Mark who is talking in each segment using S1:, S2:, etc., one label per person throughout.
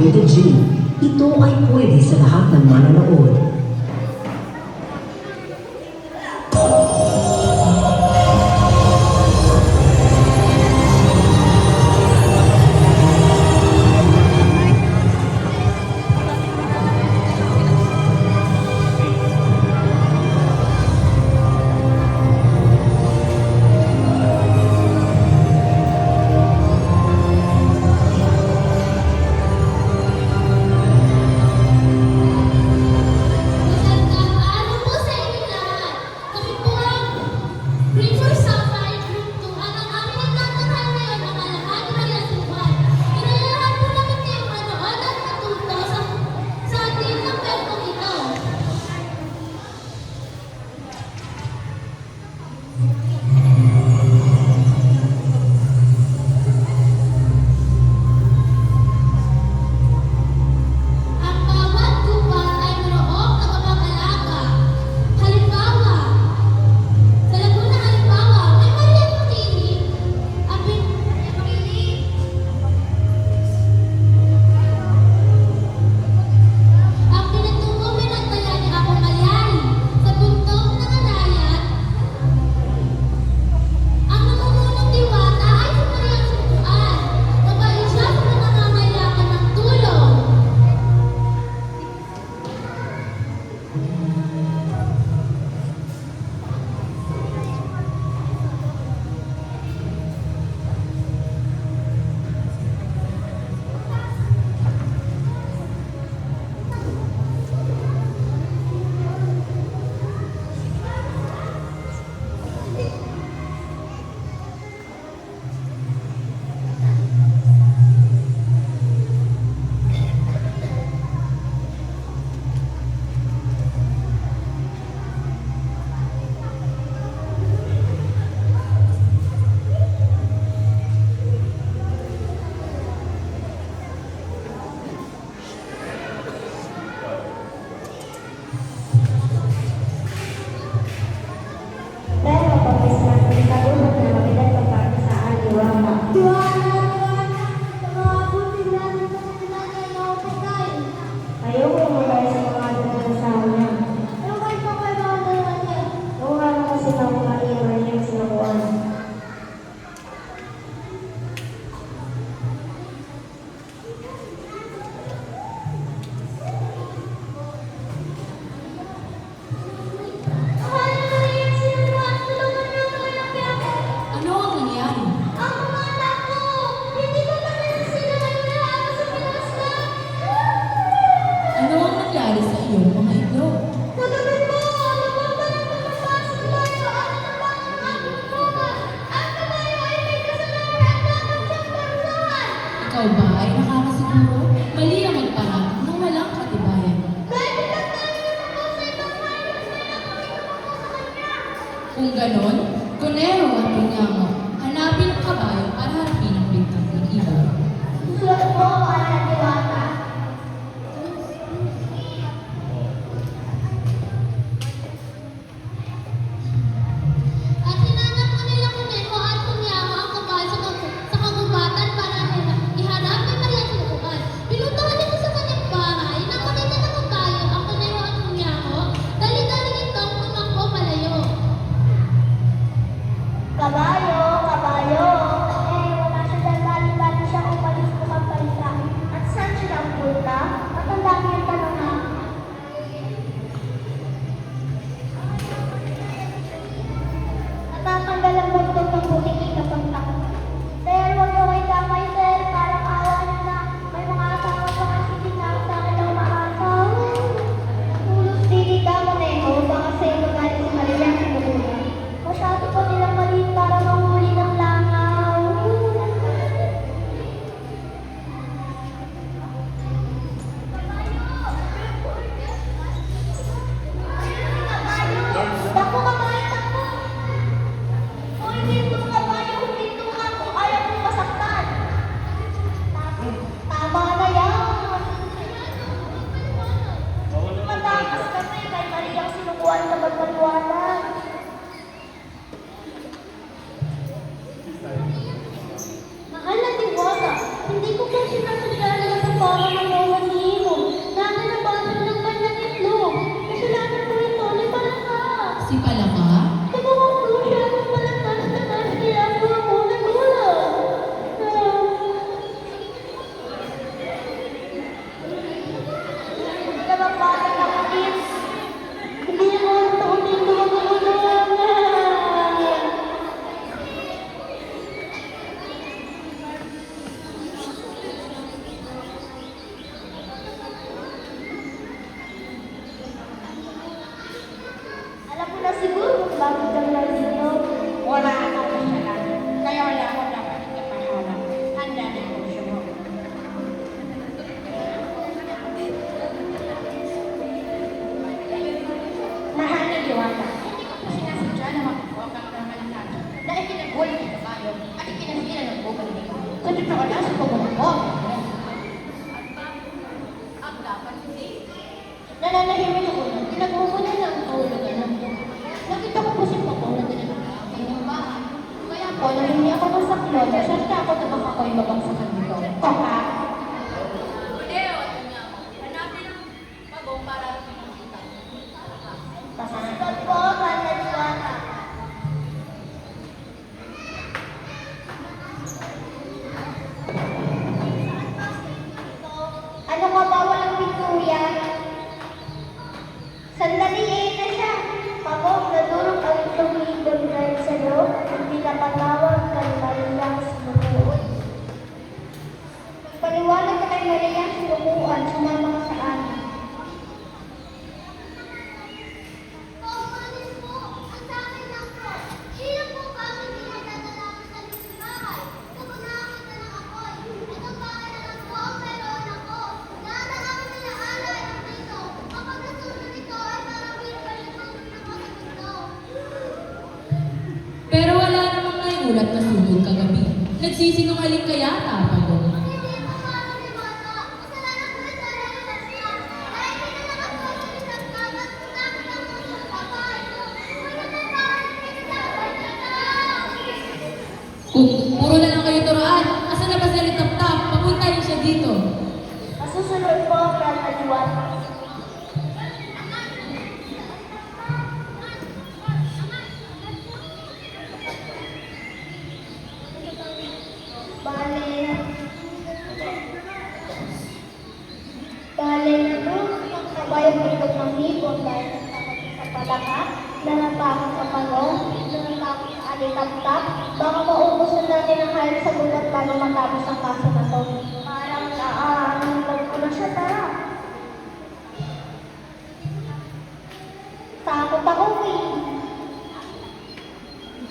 S1: Rated G. Ito ay pwede sa lahat ng manonood.
S2: Ikaw ba ay nakakasiguro? Mali ang magpangarap ng walang katibayan. Kung ganon, Kunero at Tunyamo, hanapin ang kabayo para harapin ang bintang ng iba.
S3: Susunod po para diwata. At hinanap ko nila Kunero at Tunyamo ang kabayo sa kagubatan para iharap kay Maria Sinukuan. Pinutuhan nito sa kanyang bahay na makita ng kabayo ang Kunero at Tunyamo, dali-dali itong tumakbo palayo. Kabayo, kabayo. Wala siya dyan, dali-dali siya umalis ko pagpalita.
S2: Si Palaka?
S3: Nabawa ko siya ng malakas na kaya ako nagulang. Nababalik ako din. Hindi mo tuunin ko magulang. Alam mo na siguro kung bakit kang nandito.
S4: Wala akong kasalanan. Kaya wala akong dapat ikapahamak. Handa na ako sumok. Mahal ni Diwata, hindi ko po sinasadya na makukuha kang kamalakad na ikinagulong ng kabayo at ikinasira ng bukal nito. Sa totoo lang sa pagulong mo. Ang dapat hindi. Nananahimik ako nung pinagmumuna ng kaulugan ng buhay. Nakita ko po si Pako na dinadala ang kanyang bahay. Kaya po, nang hindi ako masaklod, siya takot na baka ako'y mabagsakan nito. Koka!
S2: Leo at niya mo. Hanapin ang pagong para pinakita.
S3: Pasasagod po, Kanda Diwata. Ano ka ba walang Victoria? Sandali na siya. Pagong nadurog ang tumigil dahil sa loob, hindi napatawag kay Maria Sinukuan. Paliwanag ka kay Maria Sinukuan, sumama ka sa amin.
S5: Paumalis po! Ang sabi lang po! Sino po ba ang pinadadala ko sa bahay? Kapag nakakita ng apoy, itong bahay na lang po ang meron ako. Lahat ng aming pinaalay ang dito. Kapag nasunog ito ay parang pinapalitan ng kasagot ko.
S2: Pero wala namang naiulat na sunog kagabi. Nagsisinungaling kaya Pagong?
S5: Hindi po parang ni Mata. Kasalanan ko ito ay relasyon. Dahil pinalakas ko sa isang kagat, nakita ko sa bahay ko. Wala na parang pinagsabi niya na.
S2: Kung puro na lang kayo turuan, asan na ba si Alitap-tap? Papuntahin siya dito.
S3: Masusunod po, Kanda Diwata. Bale na po, ang kabayang ikot ng hipon dahil nagtakot sa Palaka, nanatakot sa Pagong, nanatakot sa Alitap-tap, baka maubusan natin ang hayop sa gulat bago matapos ang kaso na to. Parang naaanan ko na siya, tara. Takot ako, Queen.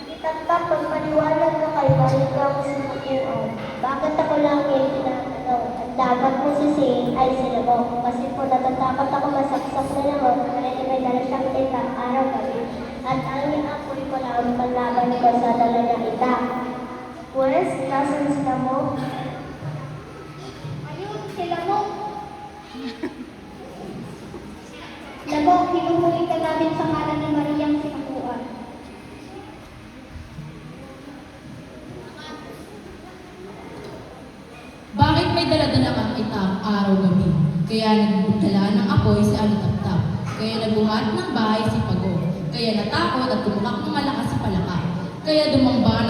S3: Alitap-tap, pagpaniwalag ka kay balik ka ako sa nakuan. Bakit ako lang yung tinatanong? Ang dapat mo sisihin ay sila mo. Kasi po natatakot ako masaksak na naman dahil may dala siyang itak araw-gabi. At ang apoy ko lang ang panlaban ko sa dala niyang itak. Pues, nasan sila mo? Ayun, sila mo. Labo, pinumuli ka namin sa ngalan ni Mariang Sinakuan.
S2: Bakit may dala-dala kang itak araw-gabi? Kaya nagdala ng apoy si Alitap-tap. Kaya naguhat ng bahay si Pagong. Kaya natakot at tumakak ng malakas si Palaka. Kaya dumamba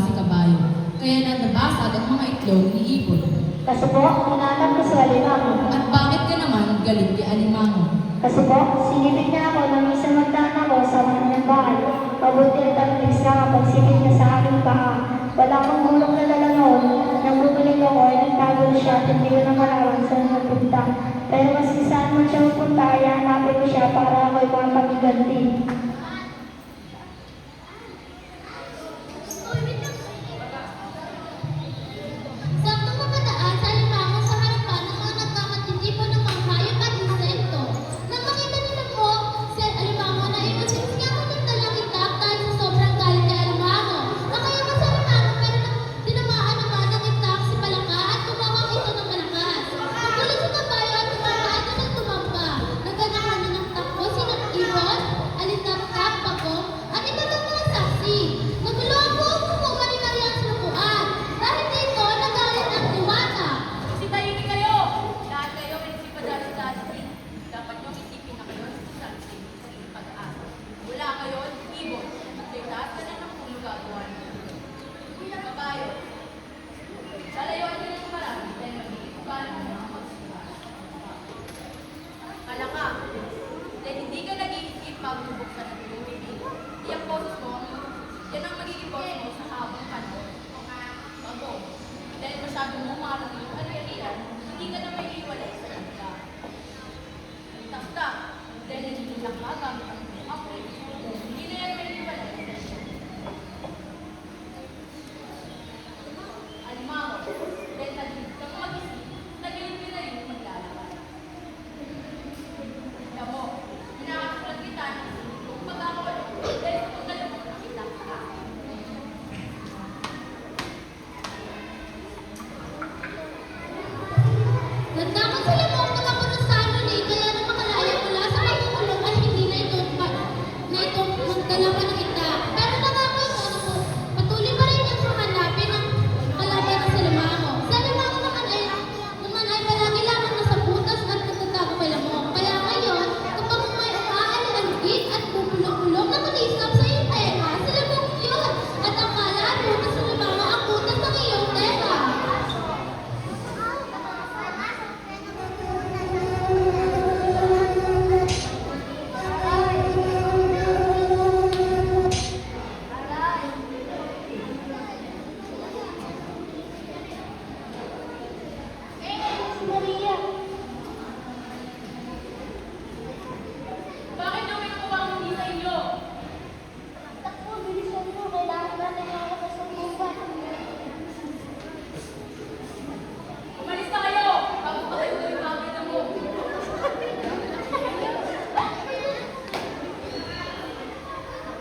S2: si Kabayo. Kaya nabasag ang mga itlog ni Ibon.
S3: Kasi po, hinanap ko si Alimango.
S2: At bakit ka naman galit kay Alimango?
S3: Kasi po, sinipit niya ako nang isang magdaan ako sa kanyang bahay. Mabuti at ang isa ang pagsipit niya sa aking paa. Wala akong gulong na dala noon. Nang bumalik ako ay nagtago siya at hindi ko na malaman saan napunta. Pero kasi saan man siya pupunta ay hanapin ko siya para ako'y mapagiganti.
S5: Sakto makadaan sa limango sa harapan ng mga nagkakatitipon ng mga hayop at insekto. Nang makita nila po si Alimango na inusin niya ako ng dalang itak dahil sa sobrang galit kay Alimango. Nakayaman sa Alimango pero tinamaan naman ng itak si Palaka at tumawag ito ng malakas. Magulit si Kabayo at tumama ito ng tumamba. Naganahan na ng takbo si Ibon, Alita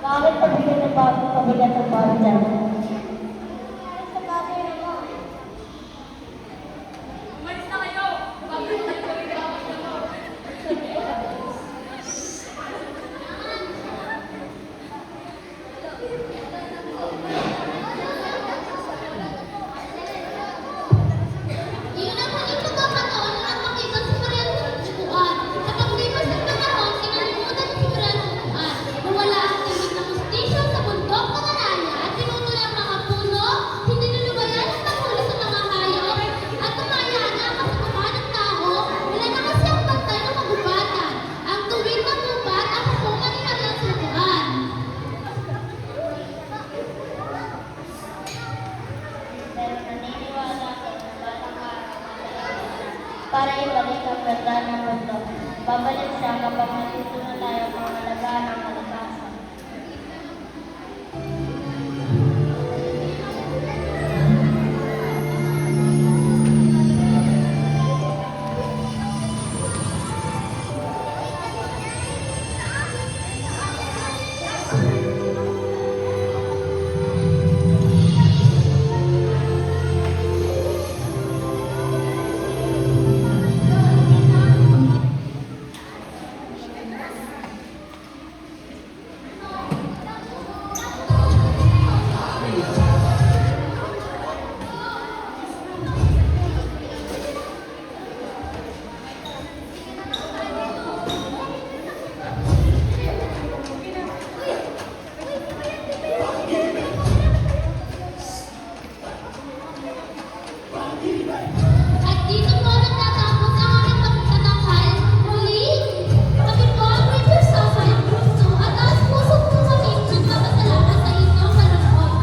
S4: Bakit pabigat ng pabigat ng bawat dyan? Sa bagay naman.
S5: Iyon ang huling pagkakataon na makita si Maria sa upuan. Sa paglipas ng panahon, kinalimutan ni si Maria sa upuan. Nawala ang timid na mustisyo sa bundok ng Araya at tinutulay ang mga puno, hindi nulubayan ang panghuli sa mga hayop, at tumaya na ang kasamahan ng tao. Wala na kasi ang bantay ng magubatan. Ang tuwid ng gubat ang hukuman ni Maria sa upuan.
S4: Pero naniniwala ako na batang araw para ibalik ang ganda ng mundo. Babalik siya kapag natuto na tayo pangalagaan ng kalikasan.
S5: At dito po nagtatapos ang aming pagtatanghal. Muli, kami po ang Radio Safa ng Gusto at taas puso po kami nagpapasalamat sa inyong panonood.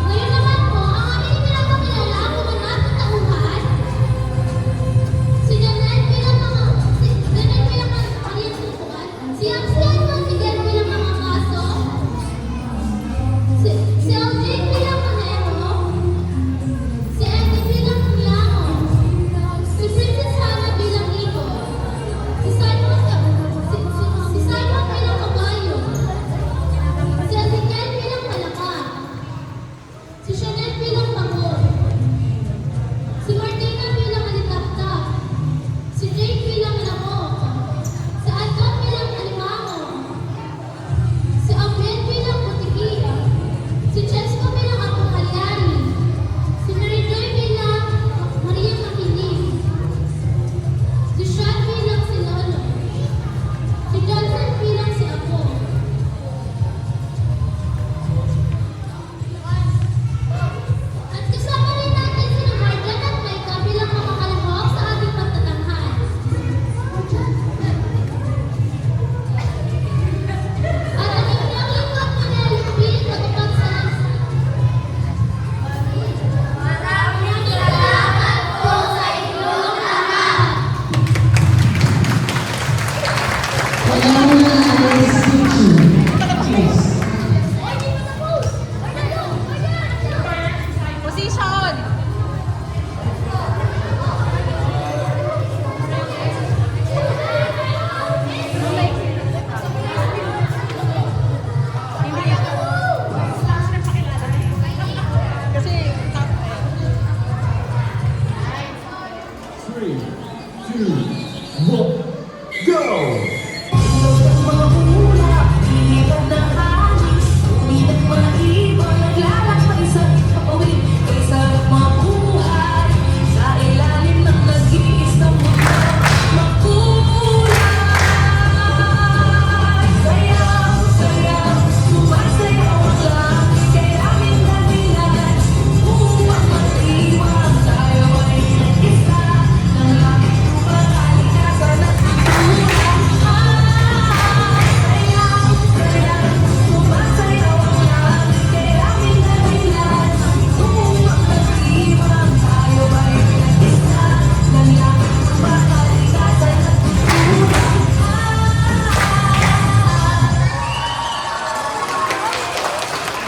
S5: Ngayon naman po, ang aming pinapakilala ang mga nating tauhan. Si Janelle bilang Maria Supuan, si Amsian Juan Miguel bilang mga kaso, si Aldrin bilang Manero, si Eddie bilang Muliano, si Princess Hannah bilang Igor, si Simon bilang Kabayo, si Ezekiel bilang Malaka, si Chanel bilang Pagod, si Martina bilang Alitaptap, si Jake bilang Lamok, si Adon bilang Alimango, si Abel bilang Butiki, si Chesko bilang Apong Halyari, si Mary Joy bilang Maria Makinig, si Sean bilang si Lolo, si Johnson bilang si Apo. At kasama rin natin sina Marjan at Maika bilang mga kalahok sa ating pagtatanghal. At ang inyong lingkod Manelopi, natupad sa Maraming salamat po sa inyong lahat.
S1: Wala mo na ang speaking. Yes.
S2: Position!
S6: Three, two, one, go!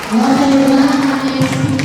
S1: Wala mo na ang speaking.